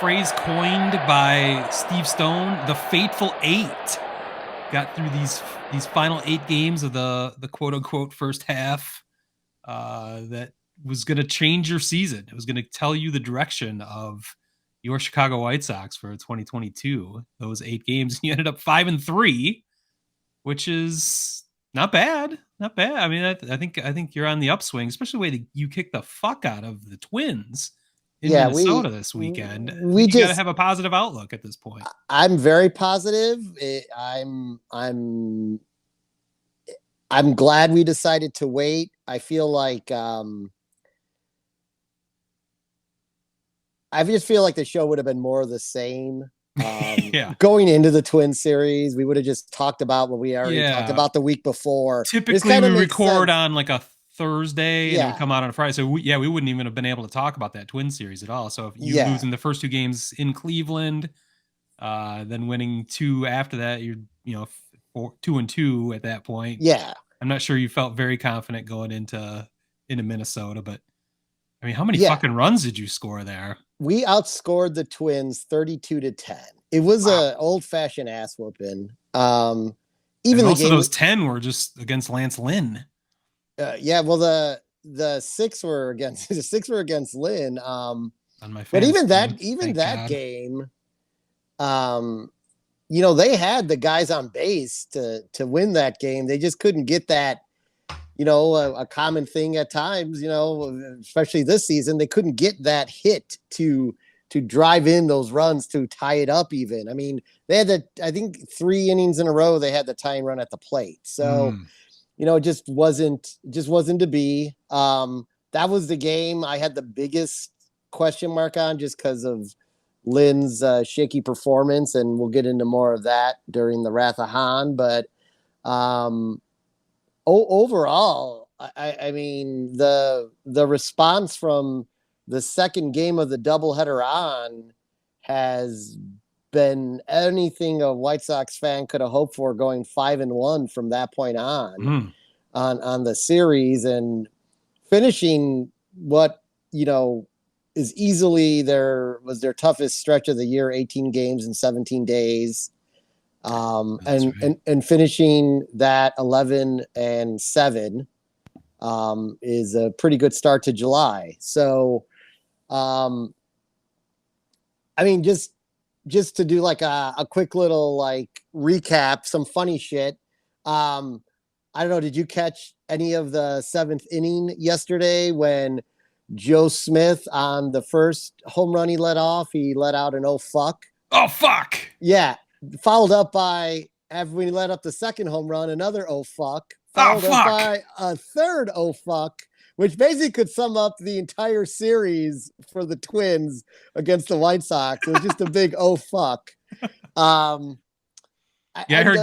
phrase coined by Steve Stone, the Fateful Eight. Got through these final 8 games of the quote unquote first half. That was going to change your season. It was going to tell you the direction of your Chicago White Sox for 2022. Those 8 games, you ended up 5-3, which is not bad. Not bad. I mean, I think you're on the upswing, especially the way that you kicked the fuck out of the Twins in Yeah, Minnesota this weekend. I we think you got to just have a positive outlook at this point. I'm very positive. I'm glad we decided to wait. I feel like I just feel like the show would have been more of the same. Yeah. Going into the Twin series, we would have just talked about what we already talked Yeah. about the week before. Typically, we record sense. on like a Thursday and it would Yeah. come out on a Friday. So we wouldn't even have been able to talk about that Twin series at all. So if you Yeah. lose in the first 2 games in Cleveland, then winning 2 after that, you're 2-2 at that point. Yeah. I'm not sure you felt very confident going into Minnesota, but I mean, how many Yeah. fucking runs did you score there? We outscored the Twins 32-10. It was a old fashioned ass whooping. Even most of those 10 were just against Lance Lynn. Yeah, well, the 6 were against Lynn. On my but even team, that game, they had the guys on base to win that game. They just couldn't get that. A common thing at times, especially this season, they couldn't get that hit to drive in those runs to tie it up even. I mean, they had I think 3 innings in a row, they had the tying run at the plate. So, it just wasn't to be. That was the game I had the biggest question mark on just because of Lynn's shaky performance. And we'll get into more of that during the Wrath of Han. But, overall, I mean, the response from the second game of the doubleheader on has been anything a White Sox fan could have hoped for, going 5-1 from that point on the series and finishing what is easily their toughest stretch of the year, 18 games in 17 days. And finishing that 11-7 is a pretty good start to July. So, I mean, just to do like a quick little like recap, some funny shit. I don't know. Did you catch any of the 7th inning yesterday when Joe Smith on the first home run he let off, he let out an "oh fuck"? Oh fuck! Yeah. Followed up by, after we let up the second home run, another "oh fuck," followed up by a third "oh fuck," which basically could sum up the entire series for the Twins against the White Sox. It was just a big "oh fuck." I heard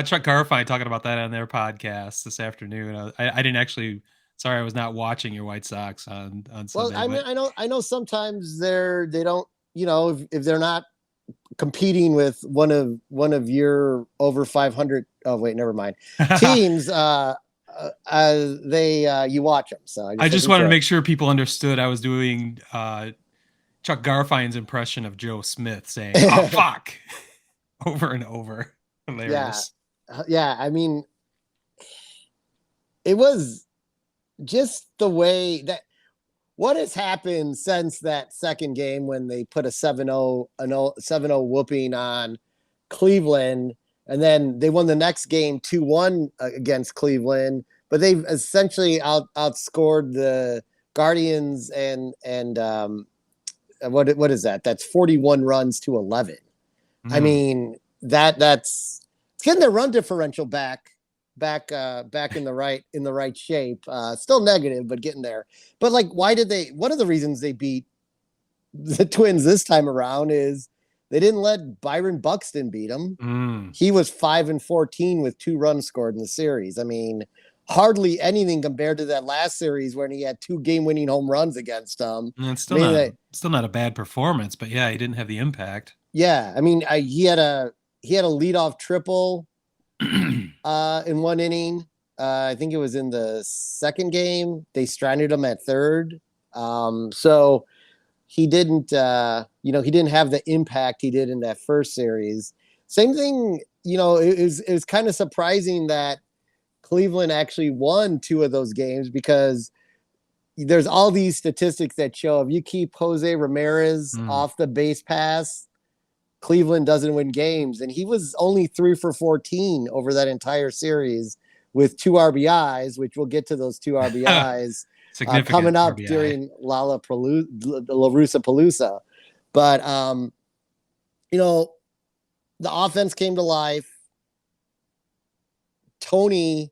Chuck Garfien talking about that on their podcast this afternoon. I didn't actually. Sorry, I was not watching your White Sox on Sunday. Well, I know sometimes they don't. If they're not competing with one of your over 500 never mind teams, you watch them. So I just wanted to make sure people understood I was doing Chuck Garfien's impression of Joe Smith saying "oh fuck" over and over. Hilarious. Yeah, I mean, it was just the way that what has happened since that second game when they put a 7-0 whooping on Cleveland, and then they won the next game 2-1 against Cleveland, but they've essentially outscored the Guardians and what is that? That's 41 runs to 11. I mean, that's getting their run differential back in the right shape. Still negative, but getting there. But like, one of the reasons they beat the Twins this time around is they didn't let Byron Buxton beat them. He was 5-14 with 2 runs scored in the series. I mean, hardly anything compared to that last series when he had 2 game-winning home runs against them. It's still not a bad performance, but yeah, he didn't have the impact. Yeah, I mean, he had a leadoff triple in 1 inning. I think it was in the second game. They stranded him at third. So he didn't, he didn't have the impact he did in that first series. Same thing, it was kind of surprising that Cleveland actually won 2 of those games, because there's all these statistics that show if you keep Jose Ramirez off the base pass, Cleveland doesn't win games. And he was only 3 for 14 over that entire series with 2 RBIs, which we'll get to those 2 RBIs coming up RBI during La Russa Palooza. But, the offense came to life. Tony,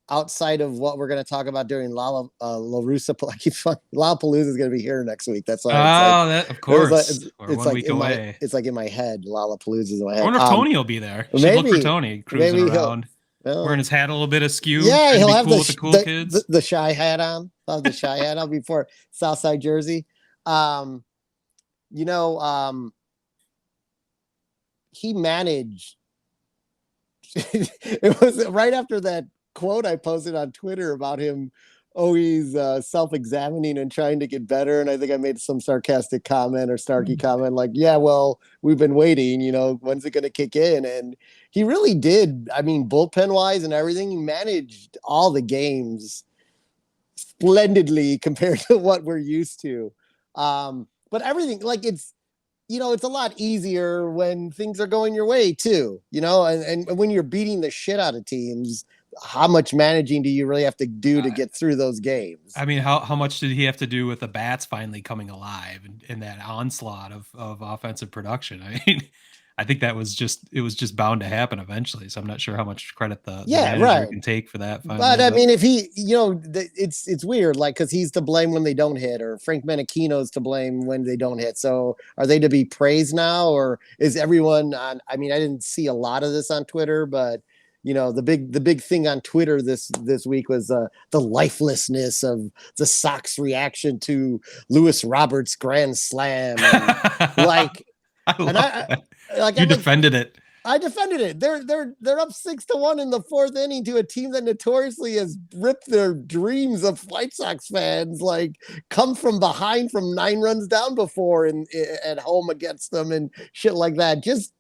outside of what we're going to talk about during La Russa Palooza is going to be here next week. That's why. That of course. It's 1 week away. It's like in my head. Lollapalooza is in my head. I wonder if Tony will be there. Maybe look for Tony cruising around, wearing his hat a little bit askew. Yeah, he'll have the cool kids. The shy hat on. I'll have the shy hat on before Southside jersey. He managed. It was right after that quote I posted on Twitter about him always self-examining and trying to get better. And I think I made some sarcastic comment or snarky comment like, yeah, well, we've been waiting, when's it going to kick in? And he really did. I mean, bullpen wise and everything, he managed all the games splendidly compared to what we're used to. But everything, like, it's a lot easier when things are going your way too, and when you're beating the shit out of teams, how much managing do you really have to do to get through those games? I mean, how much did he have to do with the bats finally coming alive and that onslaught of offensive production? I mean, I think it was just bound to happen eventually. So I'm not sure how much credit the manager can take for that. Finally, but I mean, if he, it's weird, like, because he's to blame when they don't hit, or Frank Menachino's to blame when they don't hit. So are they to be praised now, or is everyone on? I mean, I didn't see a lot of this on Twitter, but the big thing on Twitter this week was the lifelessness of the Sox reaction to Lewis Roberts' grand slam. And, you defended it. I defended it. They're up 6-1 in the 4th inning to a team that notoriously has ripped their dreams of White Sox fans, like, come from behind from 9 runs down before at home against them and shit like that. Just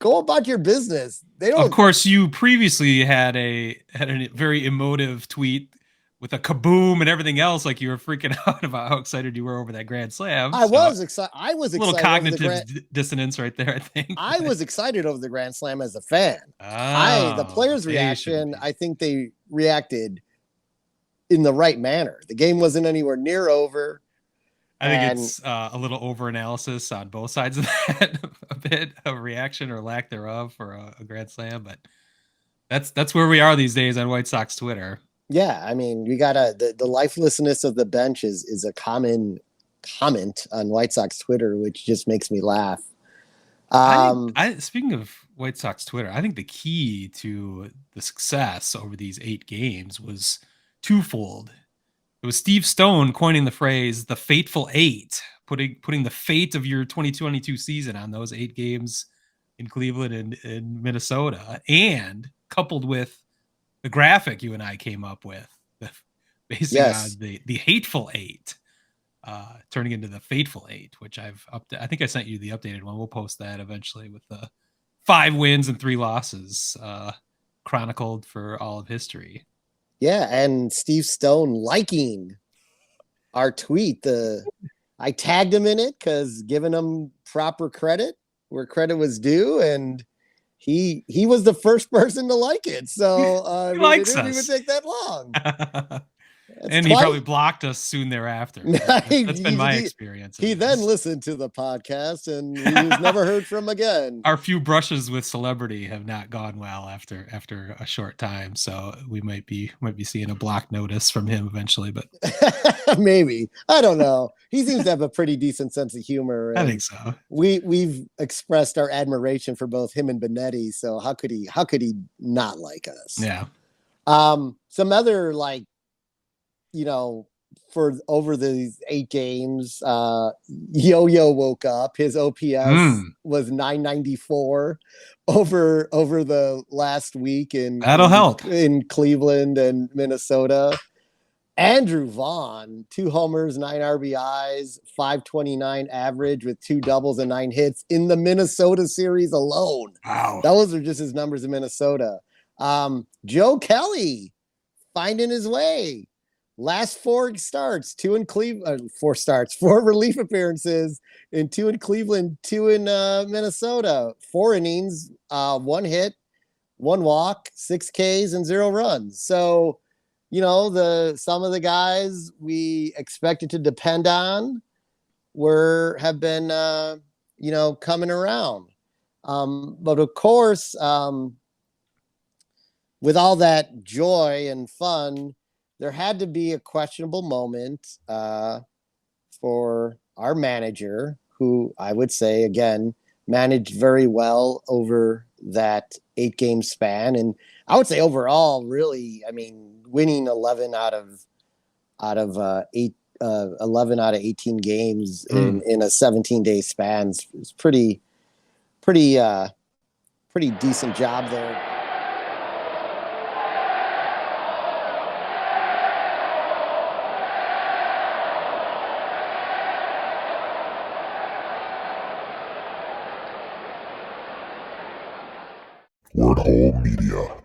go about your business. They don't. Of course, you previously had a very emotive tweet with a kaboom and everything else, like you were freaking out about how excited you were over that grand slam. I was excited. A little cognitive dissonance right there, I think. I was excited over the grand slam as a fan. The players' reaction, I think they reacted in the right manner. The game wasn't anywhere near over. I think it's a little over-analysis on both sides of that, a bit of reaction or lack thereof for a grand slam, but that's where we are these days on White Sox Twitter. Yeah, I mean, we got the lifelessness of the bench is a common comment on White Sox Twitter, which just makes me laugh. Speaking of White Sox Twitter, I think the key to the success over these 8 games was twofold. It was Steve Stone coining the phrase "the Fateful Eight," putting the fate of your 2022 season on those 8 games in Cleveland and Minnesota, and coupled with the graphic you and I came up with, basically on the Hateful Eight, turning into the Fateful Eight, which I think I sent you the updated one. We'll post that eventually with the 5 wins and 3 losses chronicled for all of history. Yeah, and Steve Stone liking our tweet. I tagged him in it because giving him proper credit where credit was due, and he was the first person to like it. So it didn't even take that long. And he probably blocked us soon thereafter. That's been my experience. He then listened to the podcast and he was never heard from again. Our few brushes with celebrity have not gone well after a short time. So we might be seeing a block notice from him eventually, but maybe. I don't know. He seems to have a pretty decent sense of humor. I think so. We've expressed our admiration for both him and Benetti. So how could he not like us? Yeah. Some other, like, for over these 8 games, Yo-Yo woke up. His OPS was 994 over the last week that'll help in Cleveland and Minnesota. Andrew Vaughn, 2 homers, 9 RBIs, 529 average with 2 doubles and 9 hits in the Minnesota series alone. Wow. Those are just his numbers in Minnesota. Joe Kelly finding his way. Last 4 starts, 4 relief appearances, and 2 in Cleveland, 2 in Minnesota. 4 innings, 1 hit, 1 walk, 6 Ks, and 0 runs. So, some of the guys we expected to depend on have been coming around. But of course, with all that joy and fun, there had to be a questionable moment for our manager, who I would say, again, managed very well over that 8-game span. And I would say overall, really, winning 11 out of 11 out of 18 games in a 17-day span is pretty decent job there. Word Hole Media.